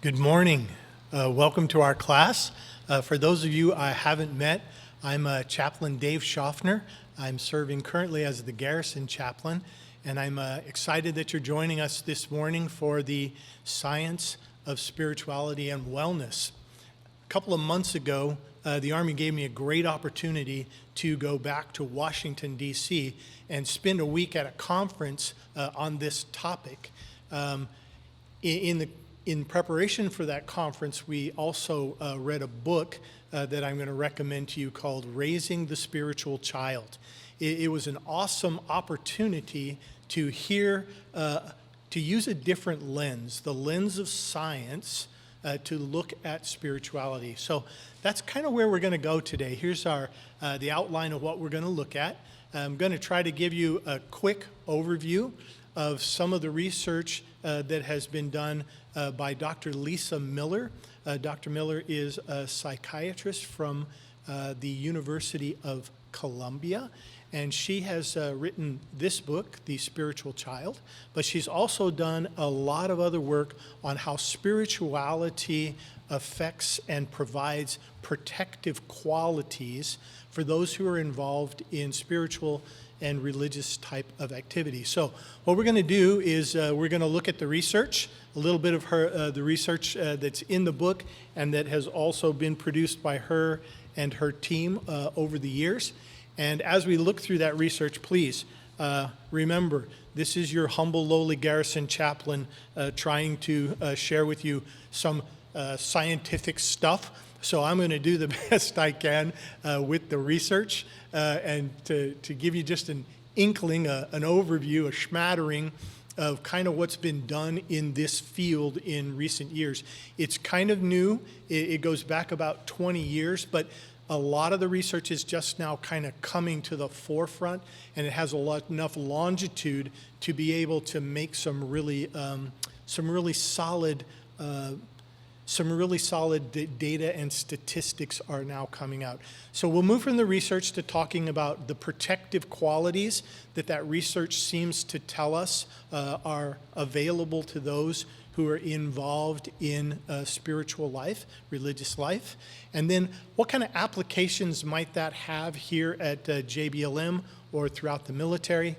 Good morning. Welcome to our class. For those of you I haven't met, I'm Chaplain Dave Schaffner. I'm serving currently as the Garrison Chaplain, and I'm excited that you're joining us this morning for the Science of Spirituality and Wellness. A couple of months ago, the Army gave me a great opportunity to go back to Washington, D.C. and spend a week at a conference on this topic. In preparation for that conference, we also read a book that I'm going to recommend to you called Raising the Spiritual Child. It was an awesome opportunity to hear, to use a different lens, the lens of science, to look at spirituality. So that's kind of where we're going to go today. Here's the outline of what we're going to look at. I'm going to try to give you a quick overview of some of the research that has been done by Dr. Lisa Miller. Dr. Miller is a psychiatrist from the University of Columbia, and she has written this book, The Spiritual Child, but she's also done a lot of other work on how spirituality affects and provides protective qualities for those who are involved in spiritual and religious type of activity. So what we're going to do is we're going to look at the research, a little bit of the research that's in the book and that has also been produced by her and her team over the years. And as we look through that research, please remember, this is your humble, lowly Garrison Chaplain trying to share with you some scientific stuff. So I'm going to do the best I can with the research and to give you just an inkling, an overview, a smattering of kind of what's been done in this field in recent years. It's kind of new. It goes back about 20 years, but a lot of the research is just now kind of coming to the forefront, and it has enough longitude to be able to make some really solid data and statistics are now coming out. So we'll move from the research to talking about the protective qualities that research seems to tell us are available to those who are involved in spiritual life, religious life. And then what kind of applications might that have here at JBLM or throughout the military?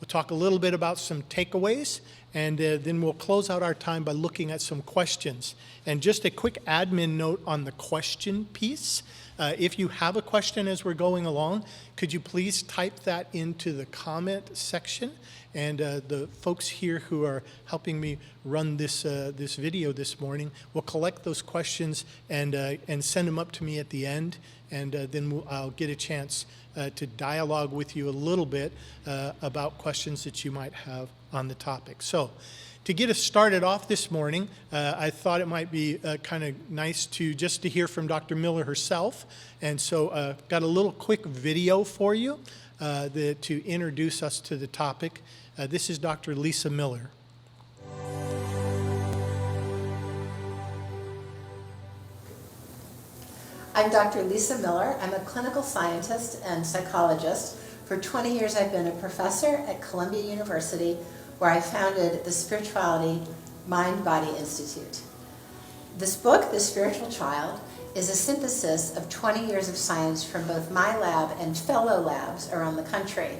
We'll talk a little bit about some takeaways, and then we'll close out our time by looking at some questions. And just a quick admin note on the question piece. If you have a question as we're going along, could you please type that into the comment section? And the folks here who are helping me run this video this morning will collect those questions and send them up to me at the end. And then I'll get a chance to dialogue with you a little bit about questions that you might have on the topic. So to get us started off this morning, I thought it might be kind of nice to hear from Dr. Miller herself. And so got a little quick video for you to introduce us to the topic. This is Dr. Lisa Miller. I'm Dr. Lisa Miller. I'm a clinical scientist and psychologist. For 20 years, I've been a professor at Columbia University, where I founded the Spirituality Mind-Body Institute. This book, The Spiritual Child, is a synthesis of 20 years of science from both my lab and fellow labs around the country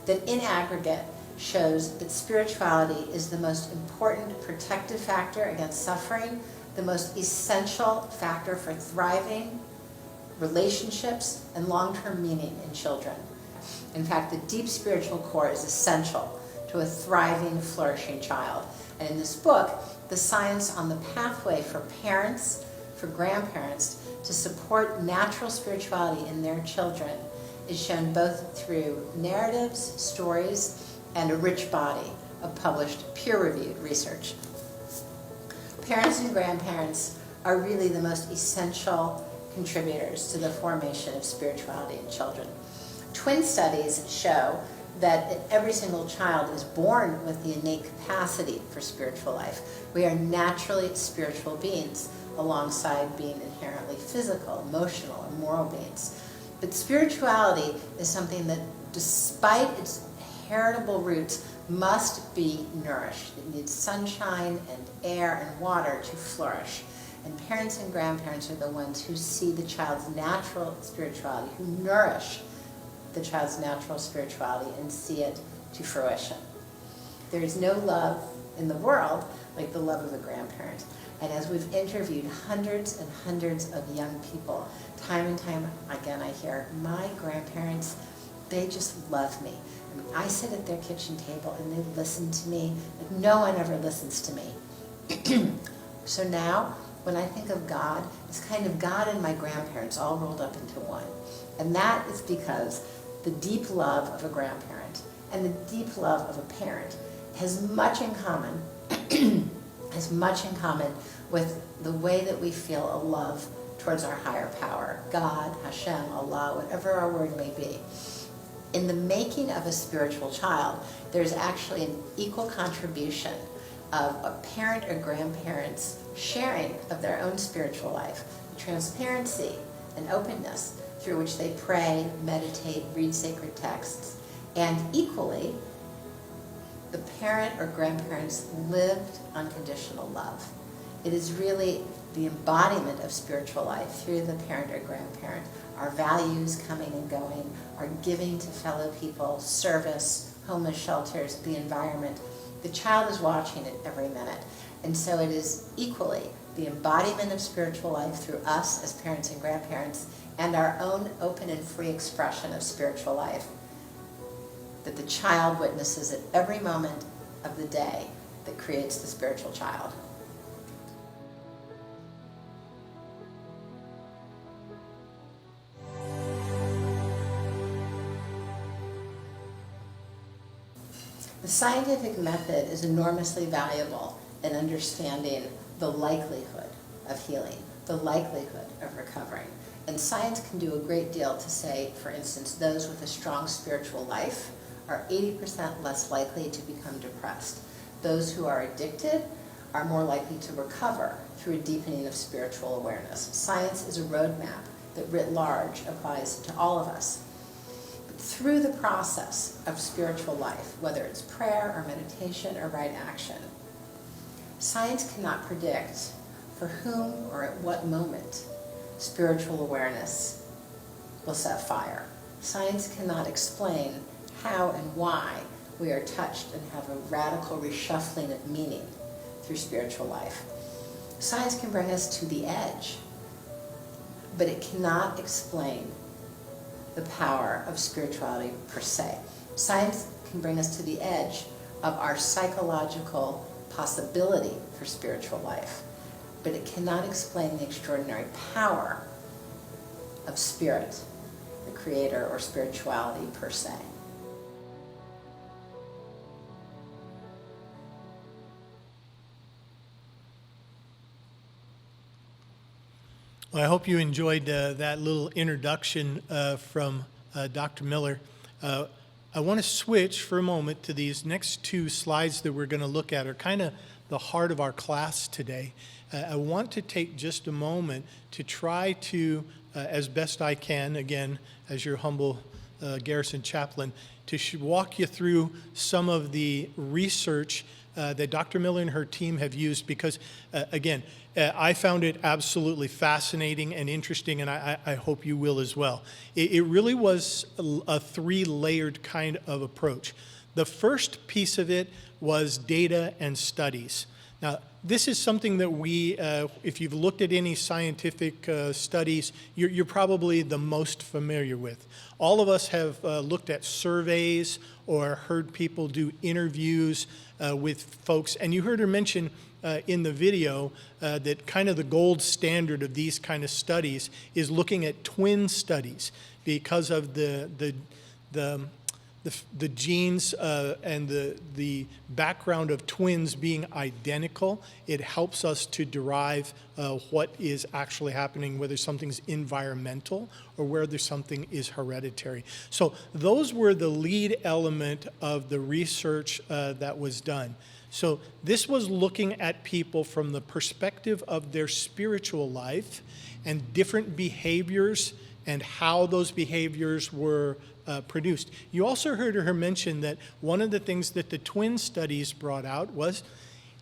that in aggregate shows that spirituality is the most important protective factor against suffering, the most essential factor for thriving relationships and long-term meaning in children. In fact, the deep spiritual core is essential to a thriving, flourishing child. And in this book, the science on the pathway for parents, for grandparents, to support natural spirituality in their children is shown both through narratives, stories, and a rich body of published peer-reviewed research. Parents and grandparents are really the most essential contributors to the formation of spirituality in children. Twin studies show that every single child is born with the innate capacity for spiritual life. We are naturally spiritual beings alongside being inherently physical, emotional, and moral beings. But spirituality is something that, despite its heritable roots must be nourished. It needs sunshine and air and water to flourish. And parents and grandparents are the ones who see the child's natural spirituality, who nourish the child's natural spirituality and see it to fruition. There is no love in the world like the love of a grandparent. And as we've interviewed hundreds and hundreds of young people, time and time again I hear, my grandparents, they just love me. I mean, I sit at their kitchen table and they listen to me like no one ever listens to me. So now, when I think of God, it's kind of God and my grandparents all rolled up into one. And that is because the deep love of a grandparent and the deep love of a parent has much in common with the way that we feel a love towards our higher power, God, Hashem, Allah, whatever our word may be. In the making of a spiritual child, there's actually an equal contribution of a parent or grandparent's sharing of their own spiritual life, transparency and openness through which they pray, meditate, read sacred texts, and equally, the parent or grandparents lived unconditional love. It is really the embodiment of spiritual life through the parent or grandparent. Our values coming and going, our giving to fellow people, service, homeless shelters, the environment. The child is watching it every minute. And so it is equally the embodiment of spiritual life through us as parents and grandparents and our own open and free expression of spiritual life that the child witnesses at every moment of the day that creates the spiritual child. The scientific method is enormously valuable in understanding the likelihood of healing, the likelihood of recovering. And science can do a great deal to say, for instance, those with a strong spiritual life are 80% less likely to become depressed. Those who are addicted are more likely to recover through a deepening of spiritual awareness. Science is a roadmap that writ large applies to all of us. But through the process of spiritual life, whether it's prayer or meditation or right action, science cannot predict for whom or at what moment spiritual awareness will set fire. Science cannot explain how and why we are touched and have a radical reshuffling of meaning through spiritual life. Science can bring us to the edge, but it cannot explain the power of spirituality per se. Science can bring us to the edge of our psychological possibility for spiritual life, but it cannot explain the extraordinary power of spirit, the creator, or spirituality per se. Well, I hope you enjoyed that little introduction from Dr. Miller. I want to switch for a moment to these next two slides that we're going to look at are kind of the heart of our class today. I want to take just a moment to try to, as best I can, again, as your humble Garrison chaplain, to walk you through some of the research that Dr. Miller and her team have used because, again, I found it absolutely fascinating and interesting, and I hope you will as well. It really was a three-layered kind of approach. The first piece of it was data and studies. Now, this is something that we, if you've looked at any scientific studies, you're probably the most familiar with. All of us have looked at surveys or heard people do interviews with folks, and you heard her mention in the video that kind of the gold standard of these kind of studies is looking at twin studies because of the genes and the background of twins being identical. It helps us to derive what is actually happening, whether something's environmental or whether something is hereditary. So those were the lead element of the research that was done. So this was looking at people from the perspective of their spiritual life and different behaviors and how those behaviors were produced. You also heard her mention that one of the things that the twin studies brought out was,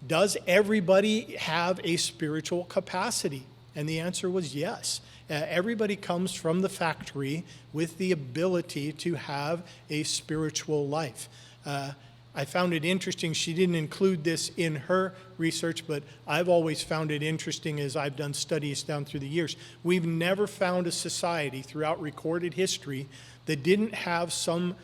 does everybody have a spiritual capacity? And the answer was yes. Everybody comes from the factory with the ability to have a spiritual life. I found it interesting. She didn't include this in her research, but I've always found it interesting as I've done studies down through the years. We've never found a society throughout recorded history that didn't have some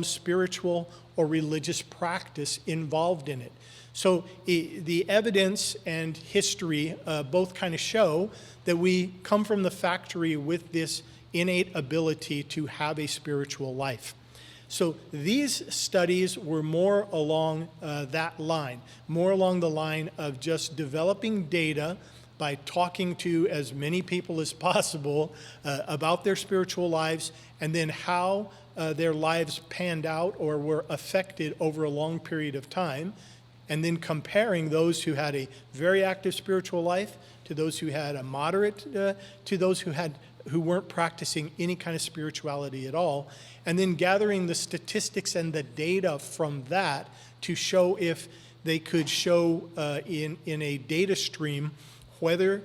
spiritual or religious practice involved in it. So the evidence and history both kind of show that we come from the factory with this innate ability to have a spiritual life. So these studies were more along that line, more along the line of just developing data by talking to as many people as possible about their spiritual lives, and then how their lives panned out or were affected over a long period of time, and then comparing those who had a very active spiritual life to those who had a moderate, to those who weren't practicing any kind of spirituality at all, and then gathering the statistics and the data from that to show if they could show in a data stream whether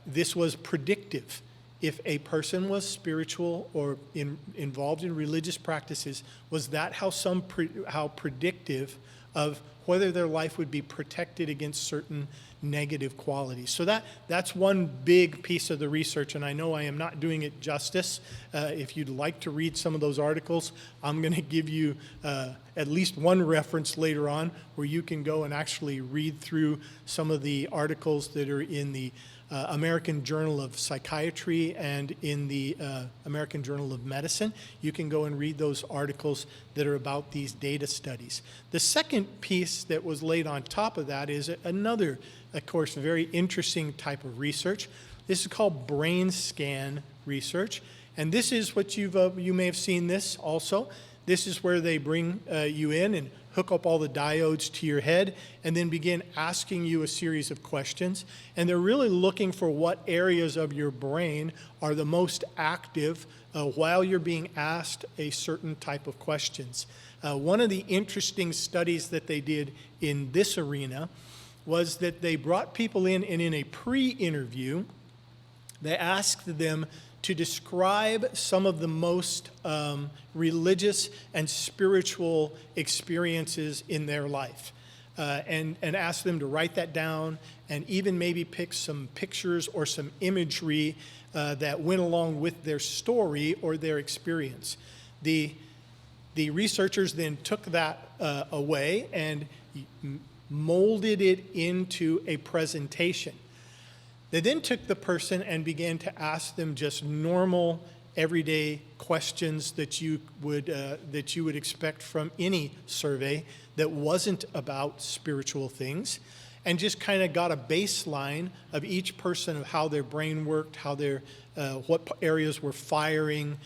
this was predictive. If a person was spiritual or involved in religious practices, was that how predictive of whether their life would be protected against certain negative qualities. So that's one big piece of the research, and I know I am not doing it justice. If you'd like to read some of those articles, I'm going to give you at least one reference later on where you can go and actually read through some of the articles that are in the American Journal of Psychiatry and in the American Journal of Medicine. You can go and read those articles that are about these data studies. The second piece that was laid on top of that is another, of course, very interesting type of research. This is called brain scan research, and this is what you may have seen this also. This is where they bring you in and hook up all the diodes to your head and then begin asking you a series of questions. And they're really looking for what areas of your brain are the most active while you're being asked a certain type of questions. One of the interesting studies that they did in this arena was that they brought people in, and in a pre-interview, they asked them to describe some of the most religious and spiritual experiences in their life, and ask them to write that down and even maybe pick some pictures or some imagery that went along with their story or their experience. The researchers then took that away and molded it into a presentation. They then took the person and began to ask them just normal, everyday questions that you would expect from any survey that wasn't about spiritual things, and just kind of got a baseline of each person of how their brain worked, how their what areas were firing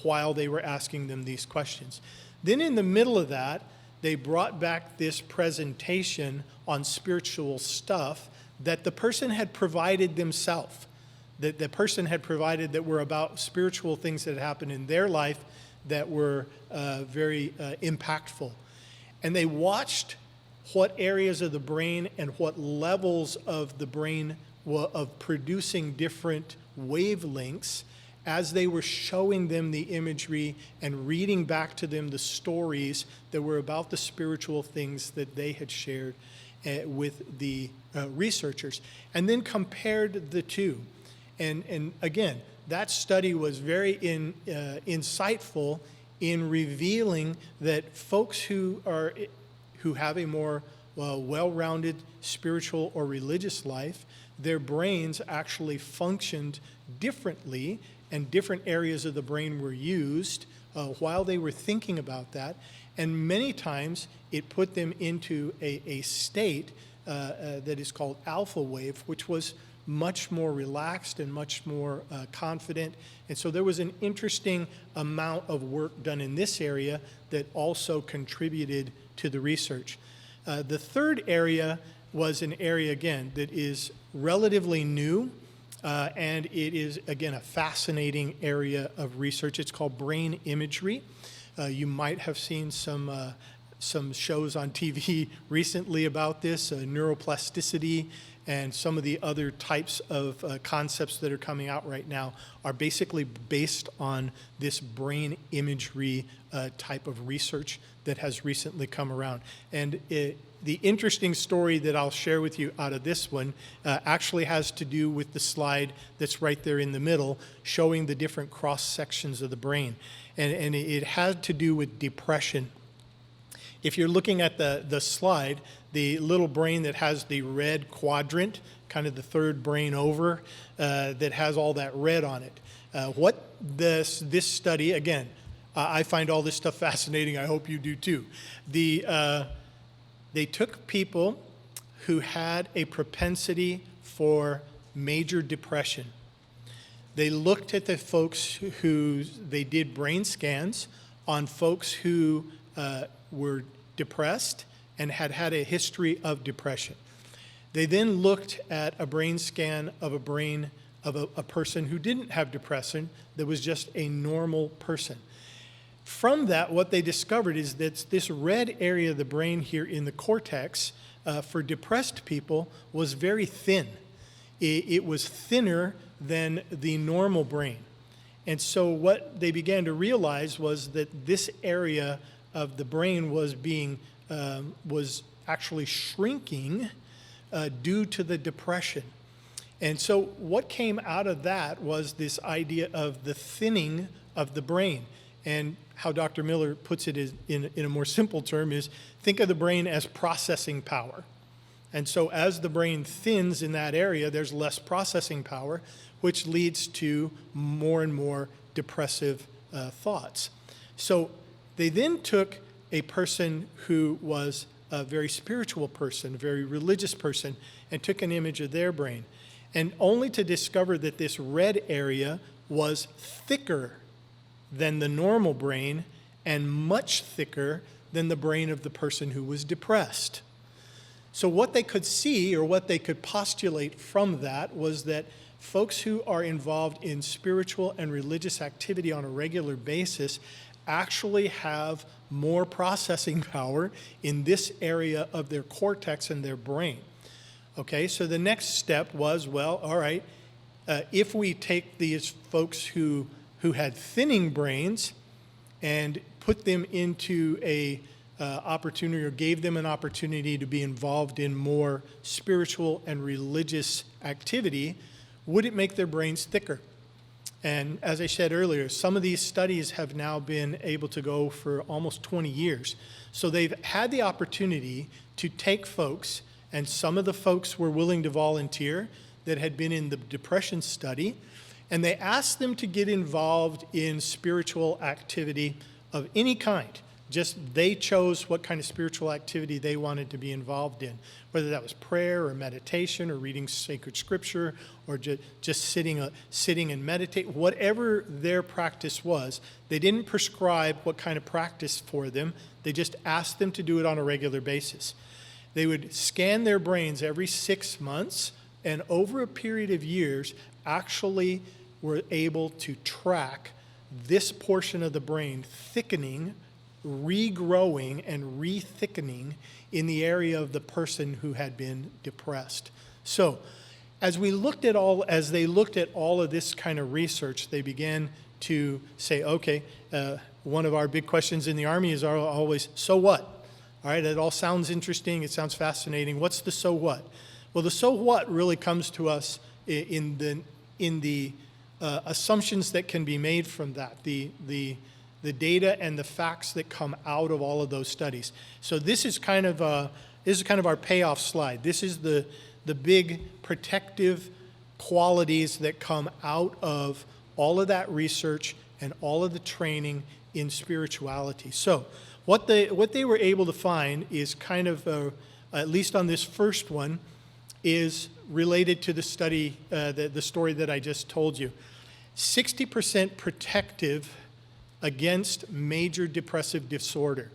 while they were asking them these questions. Then in the middle of that, they brought back this presentation on spiritual stuff that the person had provided themselves, that the person had provided that were about spiritual things that happened in their life that were very impactful. And they watched what areas of the brain and what levels of the brain of producing different wavelengths as they were showing them the imagery and reading back to them the stories that were about the spiritual things that they had shared with the researchers, and then compared the two. And again, that study was very insightful in revealing that folks who have a more well-rounded spiritual or religious life, their brains actually functioned differently, and different areas of the brain were used while they were thinking about that. And many times it put them into a state that is called alpha wave, which was much more relaxed and much more confident. And so there was an interesting amount of work done in this area that also contributed to the research. The third area was an area, again, that is relatively new. And it is, again, a fascinating area of research. It's called brain imagery. You might have seen some shows on TV recently about this, neuroplasticity, and some of the other types of concepts that are coming out right now are basically based on this brain imagery type of research that has recently come around. And the interesting story that I'll share with you out of this one actually has to do with the slide that's right there in the middle, showing the different cross sections of the brain. And it had to do with depression. If you're looking at the slide, the little brain that has the red quadrant, kind of the third brain over, that has all that red on it. What this study, again, I find all this stuff fascinating. I hope you do too. They took people who had a propensity for major depression. They looked at the folks who they did brain scans on folks who were depressed and had had a history of depression. They then looked at a brain scan of a brain of a person who didn't have depression, that was just a normal person. From that, what they discovered is that this red area of the brain here in the cortex for depressed people was very thin. It was thinner than the normal brain. And so what they began to realize was that this area of the brain was actually shrinking due to the depression. And so what came out of that was this idea of the thinning of the brain. And how Dr. Miller puts it is, in a more simple term, is think of the brain as processing power. And so as the brain thins in that area, there's less processing power, which leads to more and more depressive thoughts. So they then took a person who was a very spiritual person, a very religious person, and took an image of their brain, and only to discover that this red area was thicker than the normal brain and much thicker than the brain of the person who was depressed. So what they could see, or what they could postulate from that, was that folks who are involved in spiritual and religious activity on a regular basis actually have more processing power in this area of their cortex and their brain. Okay, so the next step was, well, all right, if we take these folks who had thinning brains and put them into a opportunity, or gave them an opportunity to be involved in more spiritual and religious activity, would it make their brains thicker? And as I said earlier, some of these studies have now been able to go for almost 20 years. So they've had the opportunity to take folks, and some of the folks were willing to volunteer that had been in the depression study, and they asked them to get involved in spiritual activity of any kind. Just they chose what kind of spiritual activity they wanted to be involved in, whether that was prayer or meditation or reading sacred scripture or just sitting and meditate, whatever their practice was. They didn't prescribe what kind of practice for them. They just asked them to do it on a regular basis. They would scan their brains every 6 months, and over a period of years, actually were able to track this portion of the brain thickening, regrowing, and re-thickening in the area of the person who had been depressed. So, as they looked at all of this kind of research, they began to say, okay, one of our big questions in the Army is always, so what? All right, it all sounds interesting, it sounds fascinating. What's the so what? Well, the so what really comes to us in the assumptions that can be made from that, the data and the facts that come out of all of those studies. So this is kind of our payoff slide. This is the big protective qualities that come out of all of that research and all of the training in spirituality. So what they were able to find is kind of, at least on this first one, is related to the study, the story that I just told you. 60% protective against major depressive disorder.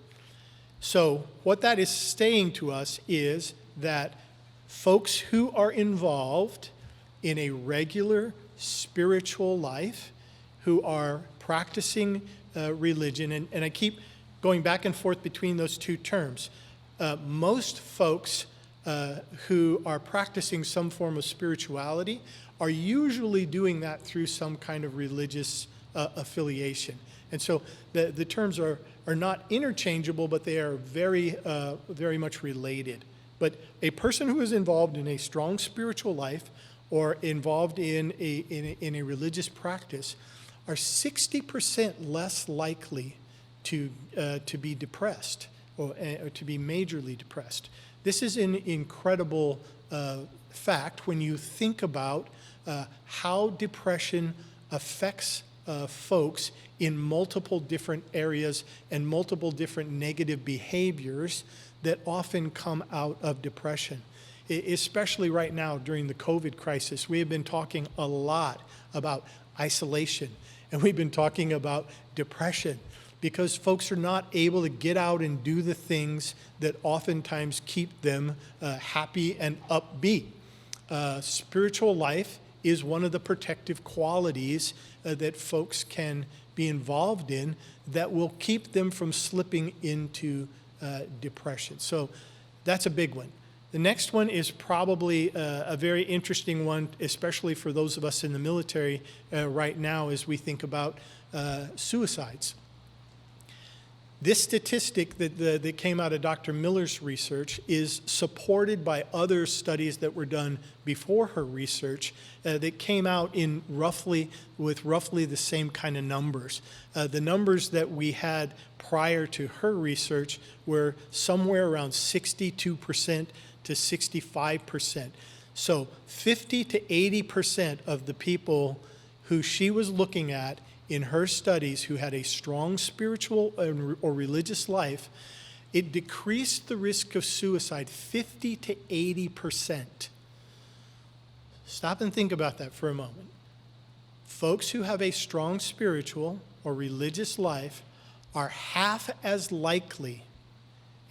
So what that is saying to us is that folks who are involved in a regular spiritual life, who are practicing religion. And I keep going back and forth between those two terms. Most folks who are practicing some form of spirituality are usually doing that through some kind of religious affiliation. And so the terms are not interchangeable, but they are very, very much related. But a person who is involved in a strong spiritual life or involved in a religious practice are 60% less likely to be depressed or to be majorly depressed. This is an incredible fact when you think about how depression affects folks in multiple different areas and multiple different negative behaviors that often come out of depression. Especially right now during the COVID crisis, we have been talking a lot about isolation, and we've been talking about depression because folks are not able to get out and do the things that oftentimes keep them happy and upbeat. Spiritual life is one of the protective qualities that folks can be involved in that will keep them from slipping into depression. So that's a big one. The next one is probably a very interesting one, especially for those of us in the military right now as we think about suicides. This statistic that came out of Dr. Miller's research is supported by other studies that were done before her research that came out with roughly the same kind of numbers. The numbers that we had prior to her research were somewhere around 62% to 65%. So 50 to 80% of the people who she was looking at in her studies who had a strong spiritual or religious life, it decreased the risk of suicide 50 to 80%. Stop and think about that for a moment. Folks who have a strong spiritual or religious life are half as likely,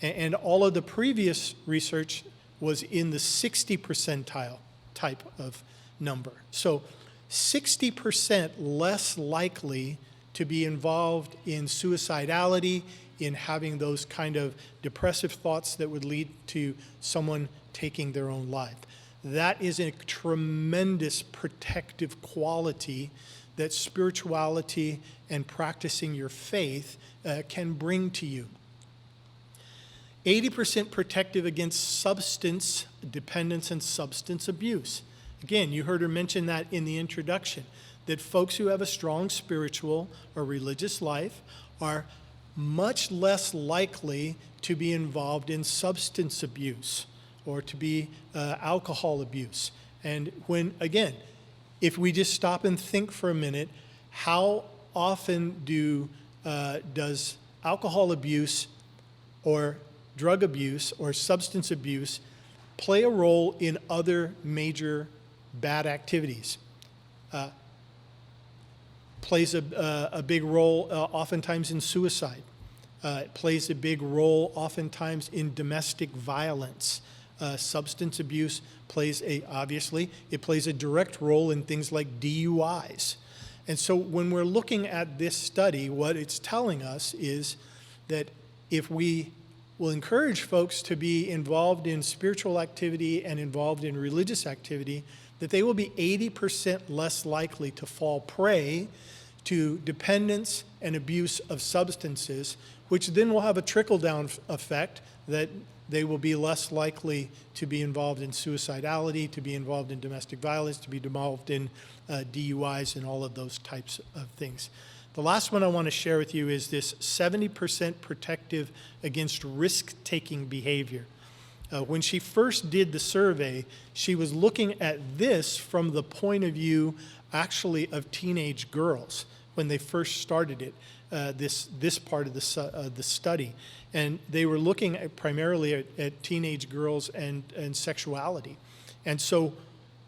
and all of the previous research was in the 60 percentile type of number. So 60% less likely to be involved in suicidality, in having those kind of depressive thoughts that would lead to someone taking their own life. That is a tremendous protective quality that spirituality and practicing your faith can bring to you. 80% protective against substance dependence and substance abuse. Again, you heard her mention that in the introduction, that folks who have a strong spiritual or religious life are much less likely to be involved in substance abuse or to be alcohol abuse. And when, again, if we just stop and think for a minute, how often does alcohol abuse or drug abuse or substance abuse play a role in other major bad activities? Plays a big role oftentimes in suicide. It plays a big role oftentimes in domestic violence. Substance abuse plays it plays a direct role in things like DUIs. And so when we're looking at this study, what it's telling us is that if we will encourage folks to be involved in spiritual activity and involved in religious activity, that they will be 80% less likely to fall prey to dependence and abuse of substances, which then will have a trickle-down effect that they will be less likely to be involved in suicidality, to be involved in domestic violence, to be involved in DUIs and all of those types of things. The last one I want to share with you is this 70% protective against risk-taking behavior. When she first did the survey, she was looking at this from the point of view actually of teenage girls when they first started it, this part of the study. And they were looking primarily at teenage girls and sexuality. And so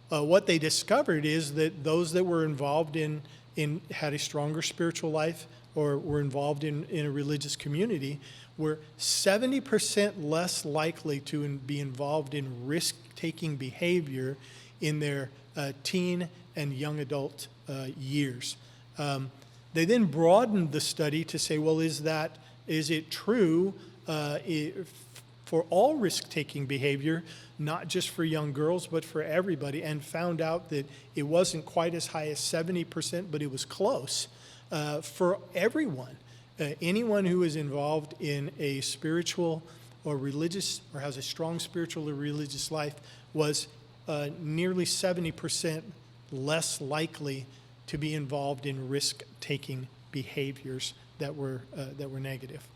what they discovered is that those that were involved had a stronger spiritual life or were involved in a religious community were 70% less likely to be involved in risk-taking behavior in their teen and young adult years. They then broadened the study to say, well, is it true for all risk-taking behavior, not just for young girls, but for everybody, and found out that it wasn't quite as high as 70%, but it was close for everyone. Anyone who is involved in a spiritual or religious, or has a strong spiritual or religious life, was nearly 70% less likely to be involved in risk-taking behaviors that were negative.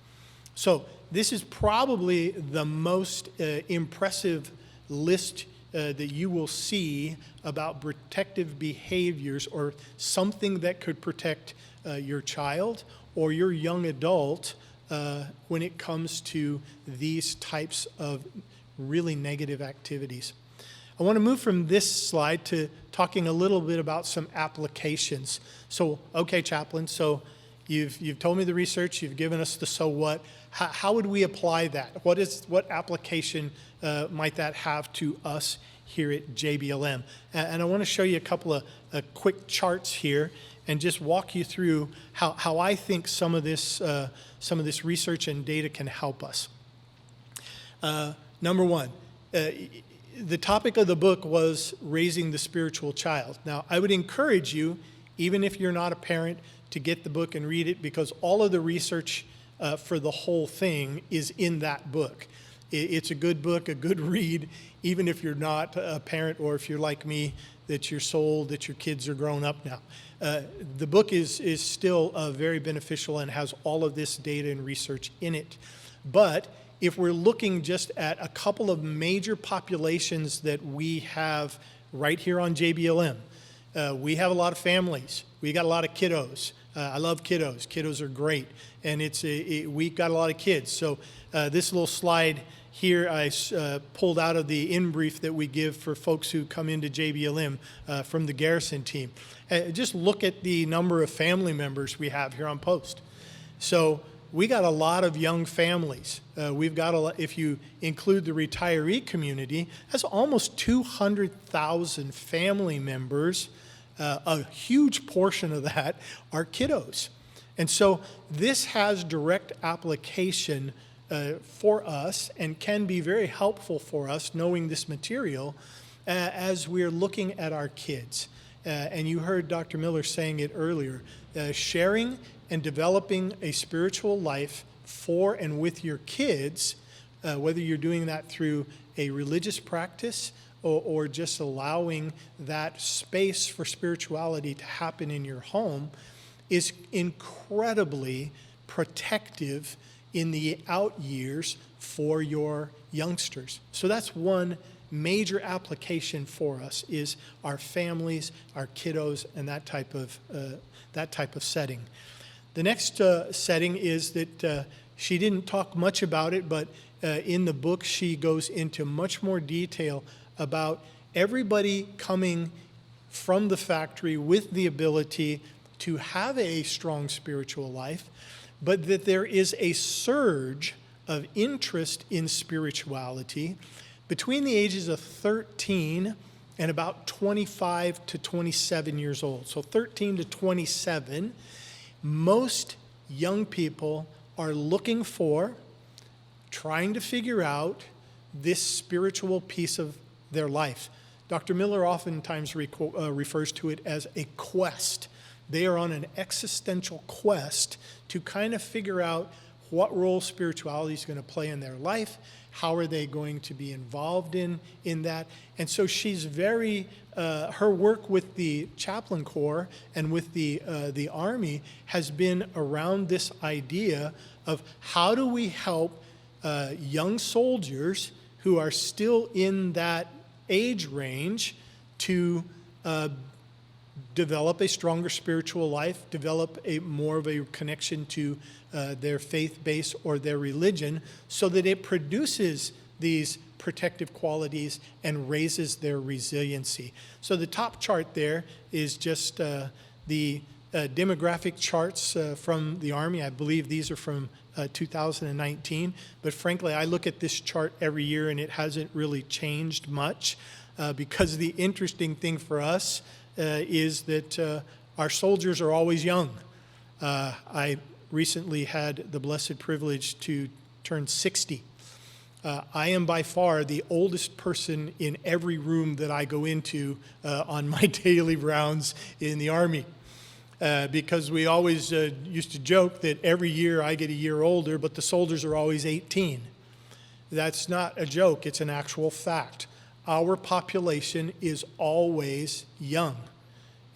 So this is probably the most impressive list that you will see about protective behaviors, or something that could protect your child or your young adult when it comes to these types of really negative activities. I want to move from this slide to talking a little bit about some applications. So, okay, Chaplain, so you've told me the research, you've given us the so what. How would we apply that? What application might that have to us here at JBLM? And I want to show you a couple of quick charts here and just walk you through how I think some of this research and data can help us. Number one, the topic of the book was raising the spiritual child. Now, I would encourage you, even if you're not a parent, to get the book and read it, because all of the research for the whole thing is in that book. It's a good book, a good read, even if you're not a parent, or if you're like me, that you're sold, that your kids are grown up now. The book is still very beneficial and has all of this data and research in it. But if we're looking just at a couple of major populations that we have right here on JBLM, we have a lot of families. We got a lot of kiddos. I love kiddos. Kiddos are great. And we've got a lot of kids. So this little slide here I pulled out of the in-brief that we give for folks who come into JBLM from the Garrison team. Just look at the number of family members we have here on post. So we got a lot of young families. We've got a lot, if you include the retiree community, that's almost 200,000 family members. A huge portion of that are kiddos. And so this has direct application for us and can be very helpful for us knowing this material as we're looking at our kids. And you heard Dr. Miller saying it earlier, sharing and developing a spiritual life for and with your kids, whether you're doing that through a religious practice or just allowing that space for spirituality to happen in your home, is incredibly protective in the out years for your youngsters. So that's one major application for us, is our families, our kiddos, and that type of setting. The next setting is that she didn't talk much about it, but in the book she goes into much more detail about everybody coming from the factory with the ability to have a strong spiritual life, but that there is a surge of interest in spirituality between the ages of 13 and about 25 to 27 years old. So 13 to 27, most young people are looking for, trying to figure out this spiritual piece of their life. Dr. Miller oftentimes refers to it as a quest. They are on an existential quest to kind of figure out what role spirituality is going to play in their life, how are they going to be involved in that. And so she's very, her work with the Chaplain Corps and with the Army has been around this idea of how do we help young soldiers who are still in that age range to develop a stronger spiritual life, develop more of a connection to their faith base or their religion, so that it produces these protective qualities and raises their resiliency. So the top chart there is just the demographic charts from the Army. I believe these are from 2019, but frankly, I look at this chart every year and it hasn't really changed much. because the interesting thing for us is that our soldiers are always young. I recently had the blessed privilege to turn 60. I am by far the oldest person in every room that I go into on my daily rounds in the Army. Because we always used to joke that every year I get a year older, but the soldiers are always 18. That's not a joke, it's an actual fact. Our population is always young.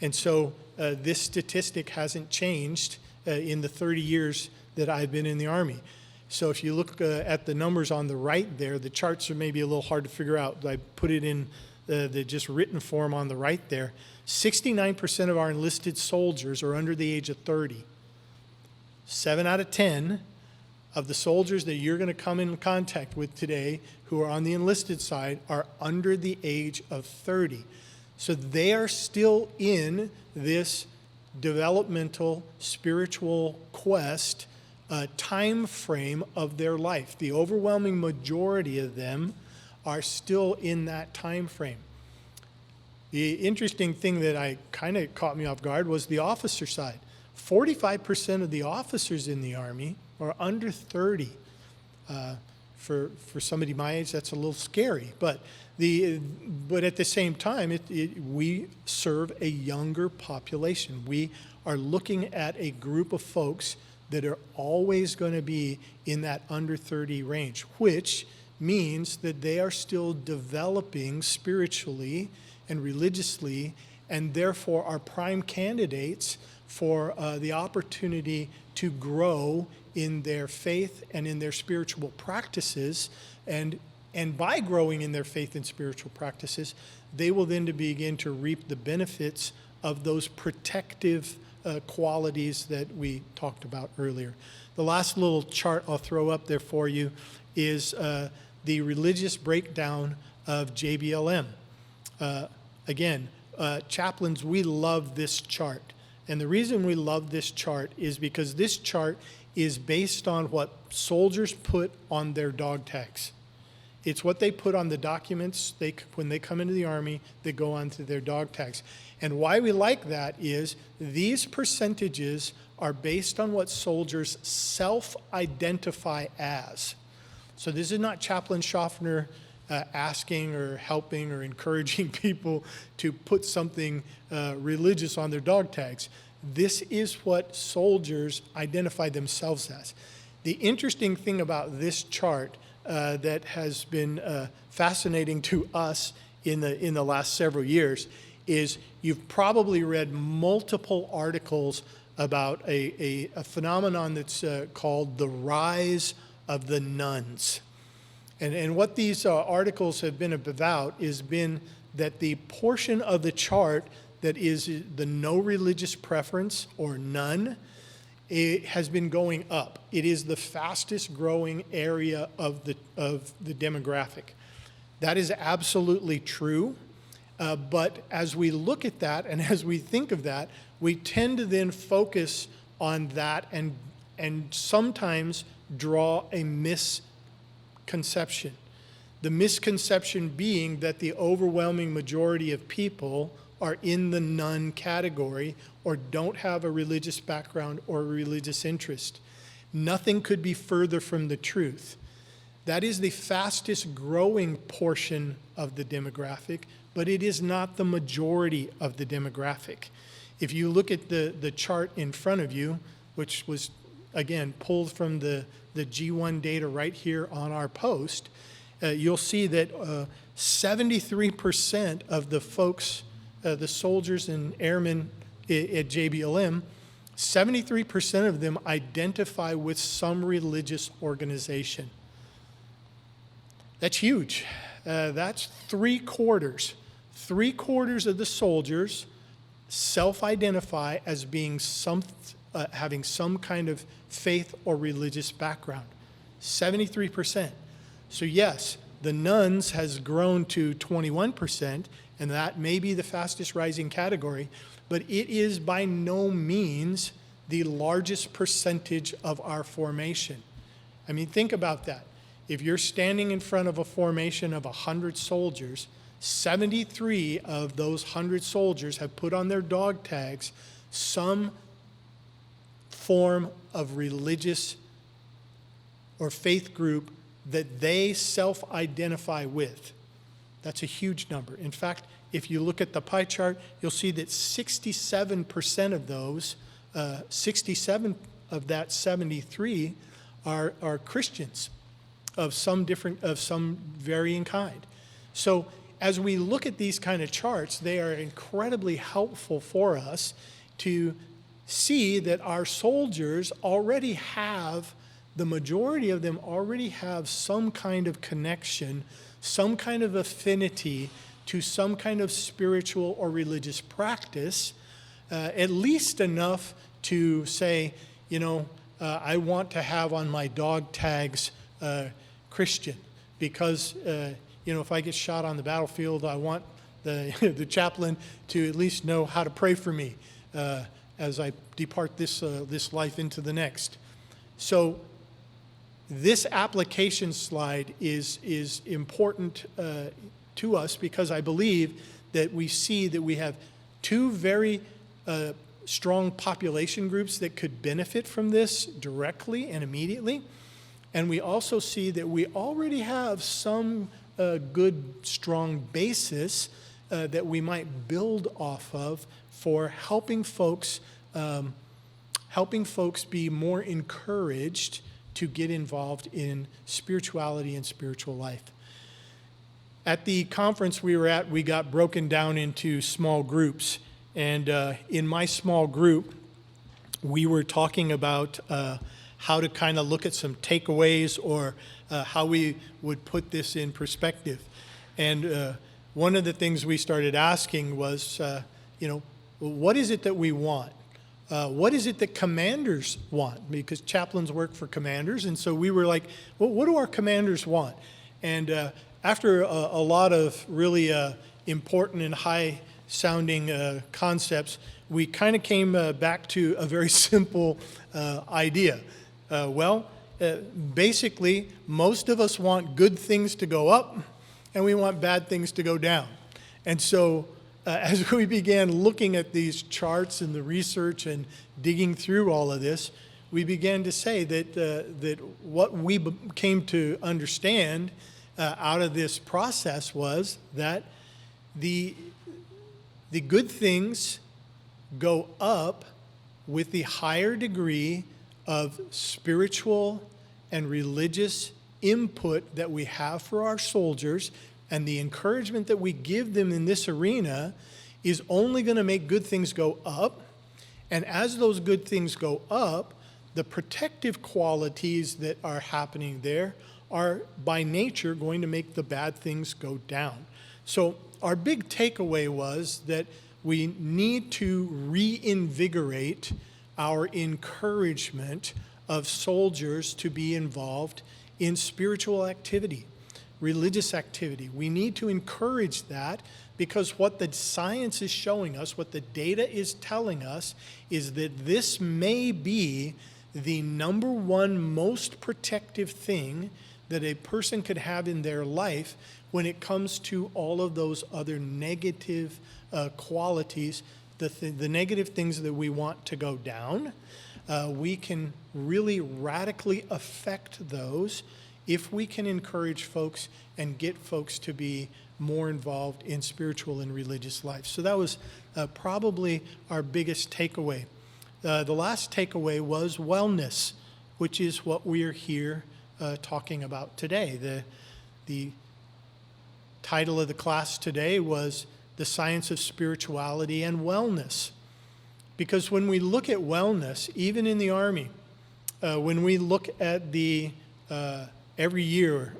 And so this statistic hasn't changed in the 30 years that I've been in the Army. So if you look at the numbers on the right there, the charts are maybe a little hard to figure out. I put it in the just written form on the right there. 69% of our enlisted soldiers are under the age of 30. 7 out of 10 of the soldiers that you're going to come in contact with today who are on the enlisted side are under the age of 30. So they are still in this developmental spiritual quest time frame of their life. The overwhelming majority of them are still in that time frame. The interesting thing that kind of caught me off guard was the officer side. 45% of the officers in the Army are under 30. For somebody my age, that's a little scary. But at the same time, we serve a younger population. We are looking at a group of folks that are always going to be in that under 30 range, which means that they are still developing spiritually and religiously, and therefore are prime candidates for the opportunity to grow in their faith and in their spiritual practices. And by growing in their faith and spiritual practices, they will then begin to reap the benefits of those protective qualities that we talked about earlier. The last little chart I'll throw up there for you is the religious breakdown of JBLM. Again, chaplains, we love this chart. And the reason we love this chart is because this chart is based on what soldiers put on their dog tags. It's what they put on the documents when they come into the Army, they go onto their dog tags. And why we like that is these percentages are based on what soldiers self-identify as. So this is not Chaplain Schaffner asking or helping or encouraging people to put something religious on their dog tags. This is what soldiers identify themselves as. The interesting thing about this chart that has been fascinating to us in the last several years is you've probably read multiple articles about a phenomenon that's called the rise of the nuns. And what these articles have been about is been that the portion of the chart that is the no religious preference or none, it has been going up. It is the fastest growing area of the demographic. That is absolutely true. But as we look at that and as we think of that, we tend to then focus on that and sometimes draw a misconception. The misconception being that the overwhelming majority of people are in the none category or don't have a religious background or a religious interest. Nothing could be further from the truth. That is the fastest growing portion of the demographic, but it is not the majority of the demographic. If you look at the chart in front of you, which was, again, pulled from the G1 data right here on our post, you'll see that 73% of the folks, the soldiers and airmen at JBLM, 73% of them identify with some religious organization. That's huge. That's 3/4. 3/4 of the soldiers self-identify as being having some kind of faith or religious background. 73%. So yes, the nuns has grown to 21%, and that may be the fastest rising category, but it is by no means the largest percentage of our formation. I mean, think about that. If you're standing in front of a formation of 100 soldiers, 73 of those 100 soldiers have put on their dog tags some form of religious or faith group that they self-identify with. That's a huge number. In fact, if you look at the pie chart, you'll see that 67% of those, 67 of that 73 are Christians of some varying kind. So as we look at these kind of charts, they are incredibly helpful for us to see that our soldiers already have, the majority of them already have some kind of connection, some kind of affinity to some kind of spiritual or religious practice, at least enough to say, I want to have on my dog tags Christian, because if I get shot on the battlefield, I want the chaplain to at least know how to pray for me as I depart this life into the next. So this application slide is important to us, because I believe that we see that we have two very strong population groups that could benefit from this directly and immediately. And we also see that we already have some good, strong basis that we might build off of for helping folks be more encouraged to get involved in spirituality and spiritual life. At the conference we were at, we got broken down into small groups. And in my small group, we were talking about how to kind of look at some takeaways, or how we would put this in perspective. And one of the things we started asking was, what is it that we want? What is it that commanders want? Because chaplains work for commanders, and so we were like, well, what do our commanders want? And after a lot of really important and high-sounding concepts, we kind of came back to a very simple idea. Basically, most of us want good things to go up, and we want bad things to go down. And so as we began looking at these charts and the research and digging through all of this, we began to say that what we came to understand out of this process was that the good things go up with the higher degree of spiritual and religious input that we have for our soldiers, and the encouragement that we give them in this arena is only going to make good things go up. And as those good things go up, the protective qualities that are happening there are by nature going to make the bad things go down. So our big takeaway was that we need to reinvigorate our encouragement of soldiers to be involved in spiritual activity, religious activity. We need to encourage that, because what the science is showing us, what the data is telling us, is that this may be the number one most protective thing that a person could have in their life when it comes to all of those other negative qualities, the negative things that we want to go down. We can really radically affect those if we can encourage folks and get folks to be more involved in spiritual and religious life. So that was probably our biggest takeaway. The last takeaway was wellness, which is what we are here talking about today. The title of the class today was The Science of Spirituality and Wellness. Because when we look at wellness, even in the Army, when we look at every year,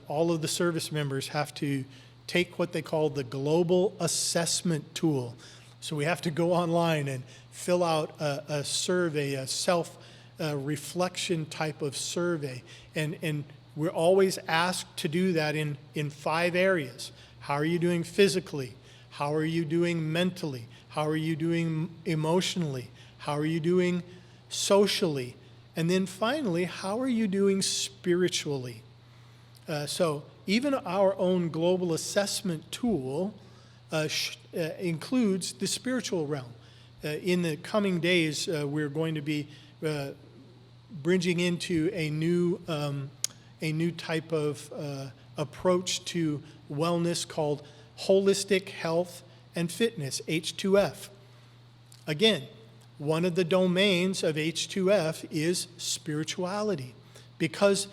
all of the service members have to take what they call the Global Assessment Tool. So we have to go online and fill out a survey, a self-reflection type of survey. And we're always asked to do that in 5 areas. How are you doing physically? How are you doing mentally? How are you doing emotionally? How are you doing socially? And then finally, how are you doing spiritually? So even our own global assessment tool includes the spiritual realm. In the coming days, we're going to be bridging into a new type of approach to wellness called holistic health and fitness, H2F. Again, one of the domains of H2F is spirituality, because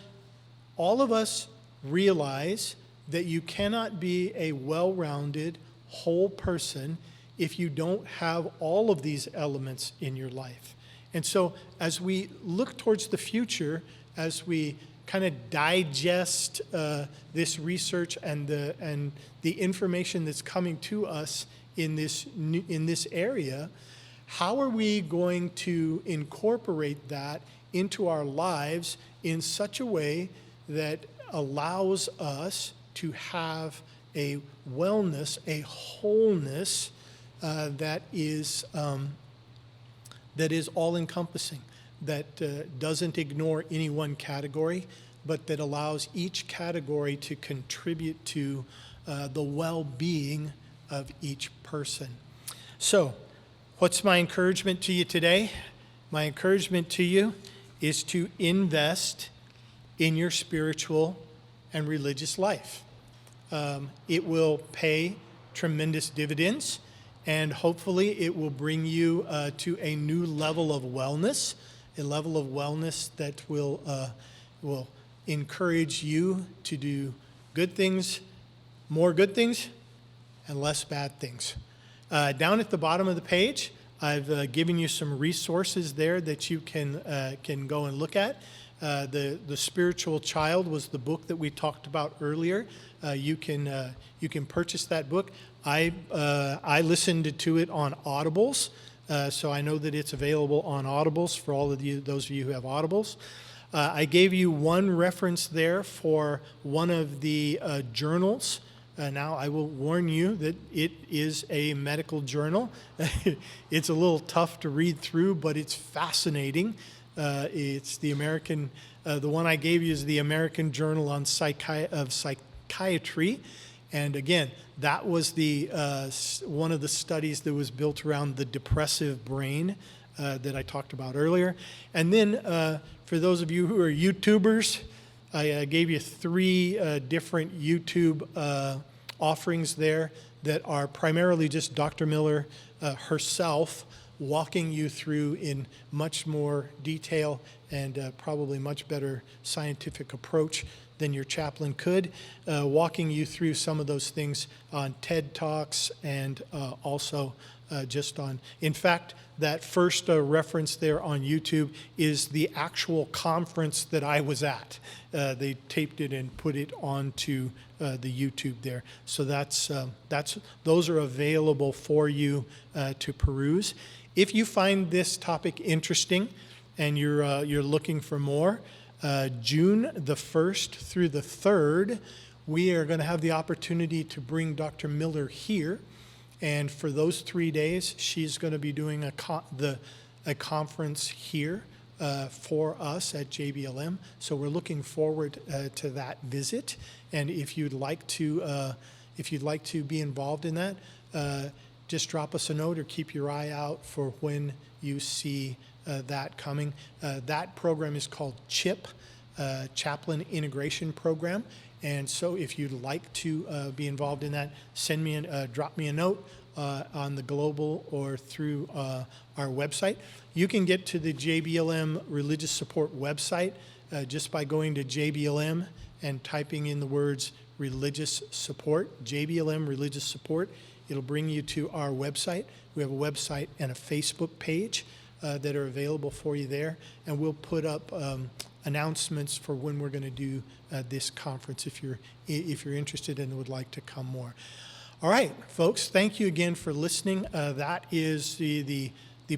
all of us realize that you cannot be a well-rounded, whole person if you don't have all of these elements in your life. And so as we look towards the future, as we kind of digest this research and the information that's coming to us in this area, how are we going to incorporate that into our lives in such a way that allows us to have a wellness, a wholeness that is all-encompassing, that doesn't ignore any one category, but that allows each category to contribute to the well-being of each person. So, what's my encouragement to you today? My encouragement to you is to invest in your spiritual and religious life. It will pay tremendous dividends, and hopefully it will bring you to a new level of wellness, a level of wellness that will encourage you to do good things, more good things, and less bad things. Down at the bottom of the page, I've given you some resources there that you can go and look at. The Spiritual Child was the book that we talked about earlier. You can purchase that book. I listened to it on Audibles, so I know that it's available on Audibles for all of you, those of you who have Audibles. I gave you one reference there for one of the journals. Now, I will warn you that it is a medical journal. It's a little tough to read through, but it's fascinating. It's the American, the one I gave you is the American Journal of Psychiatry. And again, that was the one of the studies that was built around the depressive brain that I talked about earlier. And then for those of you who are YouTubers, I gave you 3 different YouTube offerings there that are primarily just Dr. Miller herself walking you through in much more detail and probably much better scientific approach than your chaplain could, walking you through some of those things on TED Talks and also just on, in fact, that first reference there on YouTube is the actual conference that I was at. They taped it and put it onto the YouTube there. So those are available for you to peruse. If you find this topic interesting and you're looking for more, June the 1st through the 3rd, we are going to have the opportunity to bring Dr. Miller here. And for those 3 days, she's going to be doing a conference here for us at JBLM. So we're looking forward to that visit. And if you'd like to be involved in that, just drop us a note or keep your eye out for when you see that coming. That program is called CHIP, Chaplain Integration Program. And so if you'd like to be involved in that, drop me a note on the global or through our website. You can get to the JBLM Religious Support website just by going to JBLM and typing in the words religious support, JBLM Religious Support. It'll bring you to our website. We have a website and a Facebook page that are available for you there. And we'll put up announcements for when we're going to do this conference if you're interested and would like to come more. All right, folks, thank you again for listening. That is the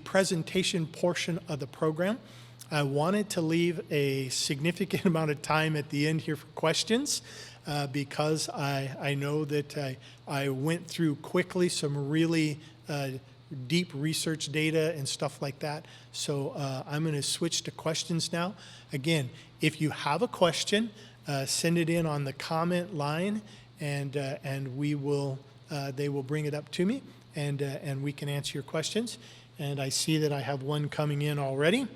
presentation portion of the program. I wanted to leave a significant amount of time at the end here for questions because I know that I went through quickly some really deep research data and stuff like that. So I'm going to switch to questions now. Again, if you have a question, send it in on the comment line, and we will they will bring it up to me, and we can answer your questions. And I see that I have one coming in already.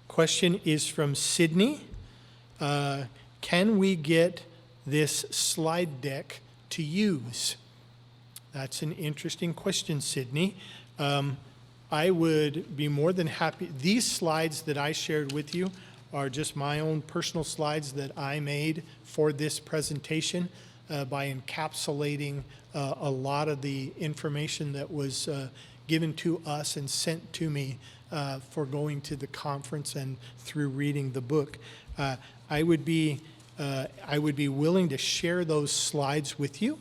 Question is from Sydney. Can we get this slide deck to use? That's an interesting question, Sydney. I would be more than happy. These slides that I shared with you are just my own personal slides that I made for this presentation by encapsulating a lot of the information that was given to us and sent to me for going to the conference and through reading the book. I would be willing to share those slides with you,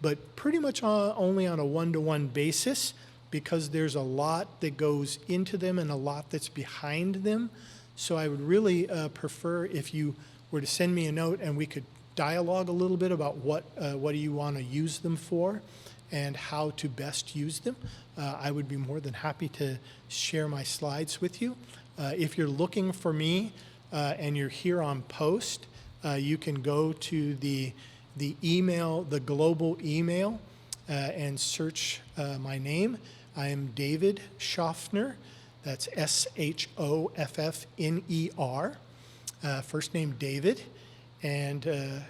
but pretty much only on a one-to-one basis, because there's a lot that goes into them and a lot that's behind them. So I would really prefer if you were to send me a note and we could dialogue a little bit about what do you want to use them for and how to best use them. I would be more than happy to share my slides with you. If you're looking for me and you're here on post, you can go to the email, the global email, and search my name. I am David Schaffner. That's Schoffner. First name David. And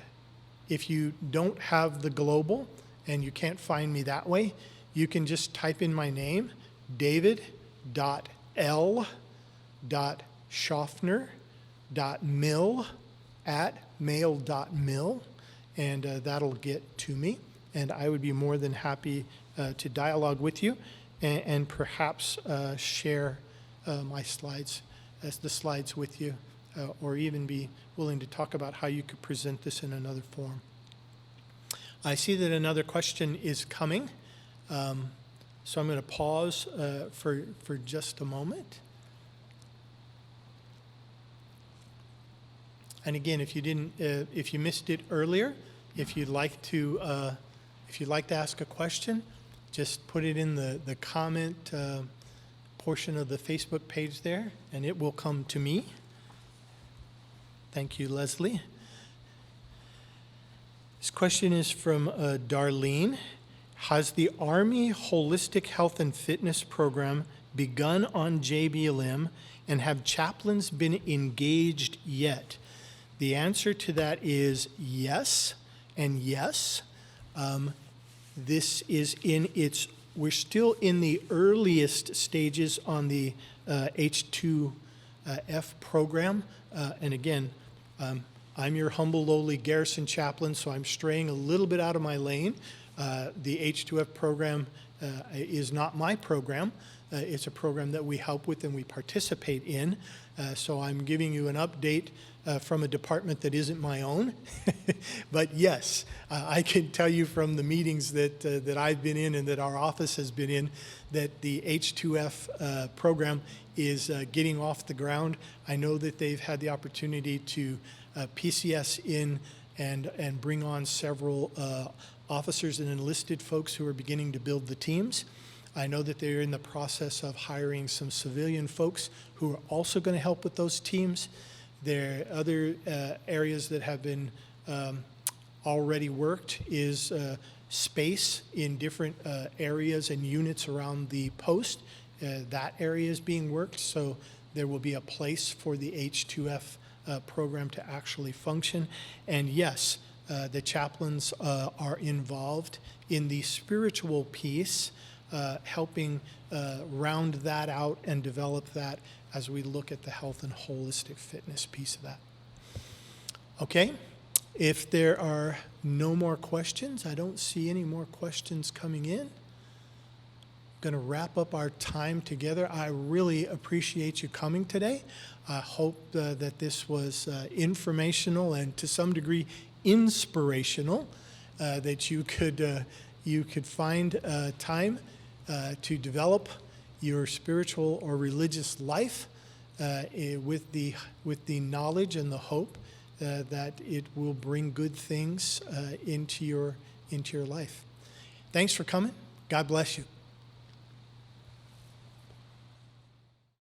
if you don't have the global and you can't find me that way, you can just type in my name, david.l.schaffner.mil@mail.mil, and that'll get to me. And I would be more than happy to dialogue with you and perhaps share my slides as the slides with you, or even be willing to talk about how you could present this in another form. I see that another question is coming, so I'm going to pause for just a moment. And again, if you missed it earlier, if you'd like to ask a question, just put it in the comment portion of the Facebook page there, and it will come to me. Thank you, Leslie. This question is from Darlene. Has the Army Holistic Health and Fitness Program begun on JBLM, and have chaplains been engaged yet? The answer to that is yes and yes. This is we're still in the earliest stages on the H2F program. And again, I'm your humble, lowly garrison chaplain, so I'm straying a little bit out of my lane. The H2F program is not my program. It's a program that we help with and we participate in. So I'm giving you an update from a department that isn't my own. But yes, I can tell you from the meetings that I've been in and that our office has been in, that the H2F program is getting off the ground. I know that they've had the opportunity to PCS in and bring on several officers and enlisted folks who are beginning to build the teams. I know that they're in the process of hiring some civilian folks who are also going to help with those teams. There are other areas that have been already worked is space in different areas and units around the post. That area is being worked, so there will be a place for the H2F program to actually function. And yes, the chaplains are involved in the spiritual piece, helping round that out and develop that as we look at the health and holistic fitness piece of that. Okay, if there are no more questions, I don't see any more questions coming in. Going to wrap up our time together. I really appreciate you coming today. I hope that this was informational and to some degree inspirational, that you could find time to develop your spiritual or religious life with the knowledge and the hope that it will bring good things into your life. Thanks for coming. God bless you.